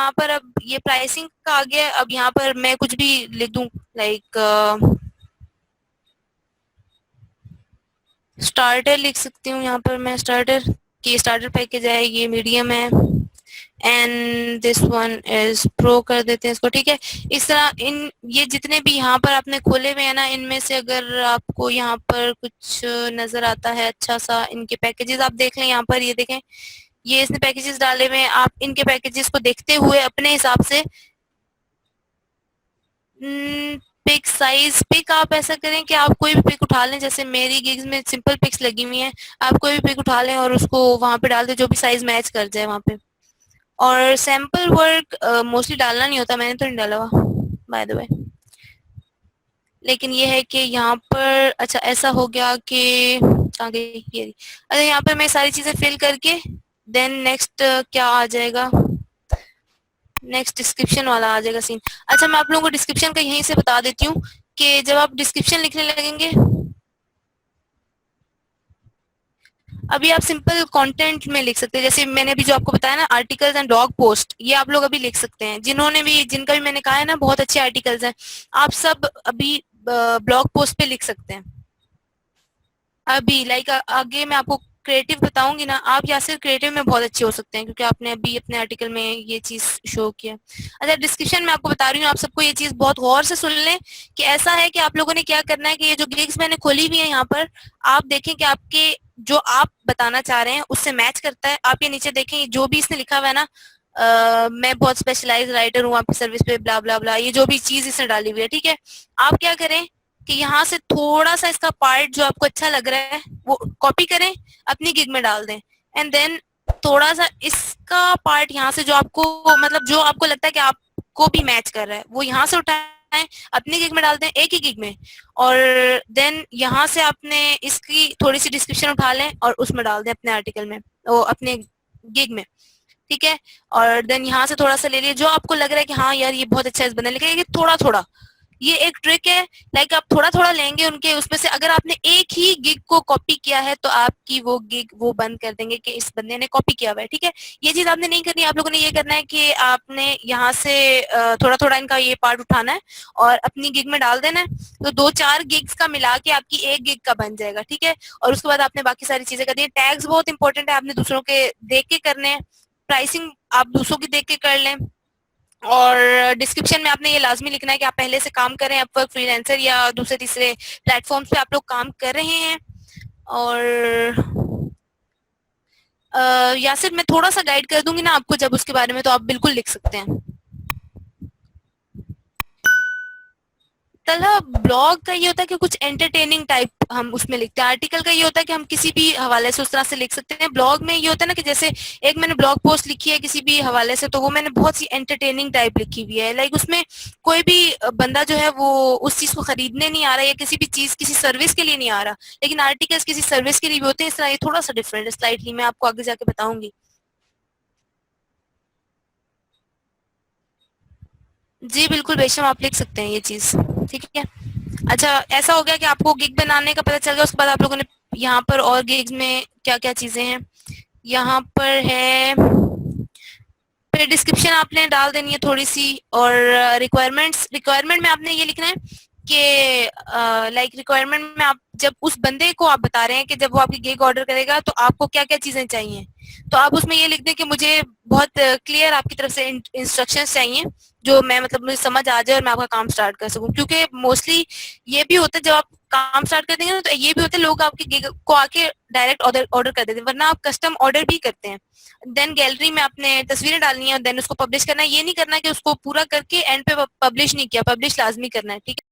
यहाँ पर अब ये प्राइसिंग का आ गया। अब यहाँ पर मैं कुछ भी लिख दूं, लाइक स्टार्टर लिख सकती हूँ यहाँ पर मैं, स्टार्टर की स्टार्टर पैकेज है, ये मीडियम है, and this one is pro कर देते हैं इसको, ठीक है। इस तरह इन ये जितने भी यहाँ पर आपने खोले हुए हैं ना, इनमें से अगर आपको यहाँ पर कुछ नजर आता है अच्छा सा, इनके पैकेजेस आप देख लें। यहाँ पर ये देखें, ये इसने पैकेजेस डाले हुए हैं। आप इनके पैकेजेस को देखते हुए अपने हिसाब से पिक साइज, पिक आप ऐसा करें कि आप कोई भी पिक उठा लें, जैसे मेरी गिग्स में सिंपल पिक्स लगी हुई हैं, आप कोई भी पिक उठा लें और उसको वहां पे डाल दें जो भी साइज मैच कर जाए वहां पे। और सैंपल वर्क मोस्टली डालना नहीं होता, मैंने तो नहीं डाला हुआ बाय द वे। लेकिन ये है कि यहाँ पर अच्छा ऐसा हो गया कि आ गई ये, अच्छा यहाँ पर मैं सारी चीजें फिल करके देन नेक्स्ट क्या आ जाएगा, नेक्स्ट डिस्क्रिप्शन वाला आ जाएगा सीन। अच्छा मैं आप लोगों को डिस्क्रिप्शन का यहीं से बता देती हूँ कि जब आप डिस्क्रिप्शन लिखने लगेंगे, अभी आप सिंपल कंटेंट में लिख सकते हैं, जैसे मैंने अभी जो आपको बताया ना आर्टिकल्स एंड ब्लॉग पोस्ट, ये आप लोग अभी लिख सकते हैं। जिन्होंने भी, जिनका भी मैंने कहा है ना बहुत अच्छे आर्टिकल्स हैं, आप सब अभी ब्लॉग पोस्ट पे लिख सकते हैं। अभी लाइक आगे मैं आपको क्रिएटिव बताऊंगी ना, आप यासिर क्रिएटिव में बहुत अच्छे हो सकते हैं क्योंकि आपने अभी अपने आर्टिकल में ये चीज शो किया। अच्छा डिस्क्रिप्शन में आपको बता रही हूँ, आप सबको ये चीज बहुत गौर से सुन लें कि ऐसा है कि आप लोगों ने क्या करना है कि ये जो गिग्स मैंने खोली हुई है यहाँ पर, आप देखें कि आपके जो आप बताना चाह रहे हैं उससे मैच करता है। आप ये नीचे देखें, जो भी इसने लिखा हुआ है ना, मैं बहुत स्पेशलाइज राइटर हूँ आपकी सर्विस पे, ब्ला ब्ला ब्ला, ये जो भी चीज इसने डाली हुई है, ठीक है। आप क्या करें कि यहाँ से थोड़ा सा इसका पार्ट जो आपको अच्छा लग रहा है वो कॉपी करें, अपनी गिग में डाल दें, एंड देन थोड़ा सा इसका पार्ट यहाँ से जो आपको मतलब जो आपको लगता है कि आपको भी मैच कर रहा है वो यहाँ से उठाएं, अपनी गिग में डाल दें, एक ही गिग में, और देन यहाँ से आपने इसकी थोड़ी सी डिस्क्रिप्शन उठा लें और उसमें डाल दें अपने आर्टिकल में, वो अपने गिग में, ठीक है। और देन यहाँ से थोड़ा सा ले लिए जो आपको लग रहा है कि हाँ यार ये बहुत अच्छा है इस बंदे ने लिखा है, ये थोड़ा थोड़ा, ये एक ट्रिक है। लाइक आप थोड़ा थोड़ा लेंगे उनके उसमें से, अगर आपने एक ही गिग को कॉपी किया है तो आपकी वो गिग वो बंद कर देंगे कि इस बंदे ने कॉपी किया हुआ है, ठीक है। ये चीज आपने नहीं करनी, आप लोगों ने ये करना है कि आपने यहाँ से थोड़ा थोड़ा इनका ये पार्ट उठाना है और अपनी गिग में डाल देना है, तो 2-4 गिग्स का मिला के आपकी एक गिग का बन जाएगा, ठीक है। और उसके बाद आपने बाकी सारी चीजें करनी है। टैग्स बहुत इंपॉर्टेंट है, आपने दूसरों के देख के करने हैं, प्राइसिंग आप दूसरों की देख के कर लें, और डिस्क्रिप्शन में आपने ये लाजमी लिखना है कि आप पहले से काम कर रहे हैं, अपवर्क, फ्रीलांसर या दूसरे तीसरे प्लेटफॉर्म्स पे आप लोग काम कर रहे हैं। और यासिर मैं थोड़ा सा गाइड कर दूंगी ना आपको जब उसके बारे में, तो आप बिल्कुल लिख सकते हैं। तलहा ब्लॉग का ये होता है कि कुछ एंटरटेनिंग टाइप हम उसमें लिखते हैं, आर्टिकल का ये होता है कि हम किसी भी हवाले से उस तरह से लिख सकते हैं। ब्लॉग में ये होता है ना कि जैसे एक मैंने ब्लॉग पोस्ट लिखी है किसी भी हवाले से, तो वो मैंने बहुत सी एंटरटेनिंग टाइप लिखी हुई है, लाइक उसमें कोई भी बंदा जो है वो उस चीज को खरीदने नहीं आ रहा या किसी भी चीज किसी सर्विस के लिए नहीं आ रहा, लेकिन आर्टिकल्स किसी सर्विस के लिए भी होते हैं। इस तरह ये थोड़ा सा डिफरेंट है स्लाइटली, मैं आपको आगे जाके बताऊंगी। जी बिल्कुल बेशम, आप लिख सकते हैं ये चीज, ठीक है। अच्छा ऐसा हो गया कि आपको गिग बनाने का पता चल गया, उसके बाद आप लोगों ने यहाँ पर और गिग्स में क्या क्या चीजें हैं यहाँ पर है, फिर डिस्क्रिप्शन आपने डाल देनी है थोड़ी सी, और रिक्वायरमेंट्स, रिक्वायरमेंट में आपने ये लिखना है कि लाइक रिक्वायरमेंट में आप जब उस बंदे को आप बता रहे हैं कि जब वो आपकी गिग ऑर्डर करेगा तो आपको क्या क्या चीजें चाहिए, तो आप उसमें ये लिख दें कि मुझे बहुत क्लियर आपकी तरफ से इंस्ट्रक्शंस चाहिए जो मैं मतलब मुझे समझ आ जाए और मैं आपका काम स्टार्ट कर सकूं। क्योंकि मोस्टली ये भी होता है जब आप काम स्टार्ट कर देंगे ना, तो ये भी होता है लोग आपकी गिग को आके डायरेक्ट ऑर्डर ऑर्डर कर देते हैं, वरना आप कस्टम ऑर्डर भी करते हैं। देन गैलरी में आपने तस्वीरें डालनी है और देन उसको पब्लिश करना है, ये नहीं करना कि उसको पूरा करके एंड पे पब्लिश नहीं किया, पब्लिश लाजमी करना है, ठीक है।